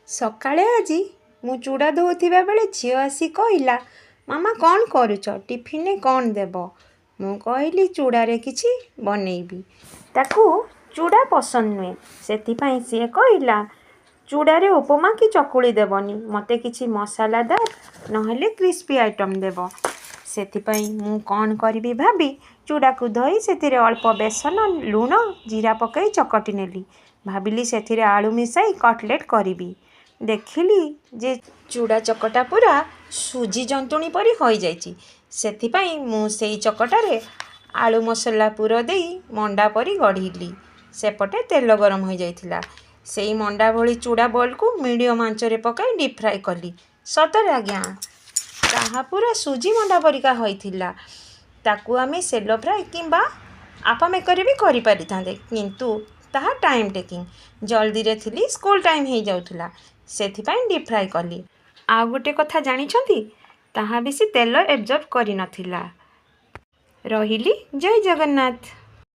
ସକାଳେ ଆଜି ମୁଁ ଚୁଡ଼ା ଧୋଉଥିବା ବେଳେ ଝିଅ ଆସି କହିଲା, ମାମା କ'ଣ କରୁଛ? ଟିଫିନରେ କ'ଣ ଦେବ? ମୁଁ କହିଲି ଚୁଡ଼ାରେ କିଛି ବନେଇବି। ତାକୁ ଚୁଡ଼ା ପସନ୍ଦ ନୁହେଁ, ସେଥିପାଇଁ ସିଏ କହିଲା ଚୁଡ଼ାରେ ଉପମା କି ଚକୁଳି ଦେବନି, ମୋତେ କିଛି ମସଲାଦାର ନହେଲେ କ୍ରିସ୍ପି ଆଇଟମ୍ ଦେବ। ସେଥିପାଇଁ ମୁଁ କ'ଣ କରିବି ଭାବି ଚୁଡ଼ାକୁ ଧୋଇ ସେଥିରେ ଅଳ୍ପ ବେସନ, ଲୁଣ, ଜିରା ପକାଇ ଚକଟି ନେଲି। ଭାବିଲି ସେଥିରେ ଆଳୁ ମିଶାଇ କଟଲେଟ୍ କରିବି। ଦେଖିଲି ଯେ ଚୁଡ଼ା ଚକଟା ପୁରା ସୁଜି ଜନ୍ତୁଣି ପରି ହୋଇଯାଇଛି। ସେଥିପାଇଁ ମୁଁ ସେଇ ଚକଟାରେ ଆଳୁ ମସଲା ପୁର ଦେଇ ମଣ୍ଡା ପରି ଗଢ଼ିଲି। ସେପଟେ ତେଲ ଗରମ ହୋଇଯାଇଥିଲା। ସେଇ ମଣ୍ଡା ଭଳି ଚୁଡ଼ା ବଲ୍କୁ ମିଡ଼ିୟମ୍ ଆଞ୍ଚରେ ପକାଇ ଡିପ୍ ଫ୍ରାଏ କଲି। ସତରେ ଆଜ୍ଞା, ତାହା ପୁରା ସୁଜି ମଣ୍ଡା ପରିକା ହୋଇଥିଲା। ତାକୁ ଆମେ ସେଲୋ ଫ୍ରାଏ କିମ୍ବା ଆପା ମେକରରେ ବି କରିପାରିଥାନ୍ତେ, କିନ୍ତୁ ତାହା ଟାଇମ୍ ଟେକିଂ। ଜଲ୍ଦିରେ ଥିଲି, ସ୍କୁଲ ଟାଇମ୍ ହେଇଯାଉଥିଲା, ସେଥିପାଇଁ ଡିପ୍ ଫ୍ରାଏ କଲି। ଆଉ ଗୋଟେ କଥା ଜାଣିଛନ୍ତି, ତାହା ବେଶୀ ତେଲ ଏବଜର୍ବ କରିନଥିଲା। ରହିଲି, ଜୟ ଜଗନ୍ନାଥ।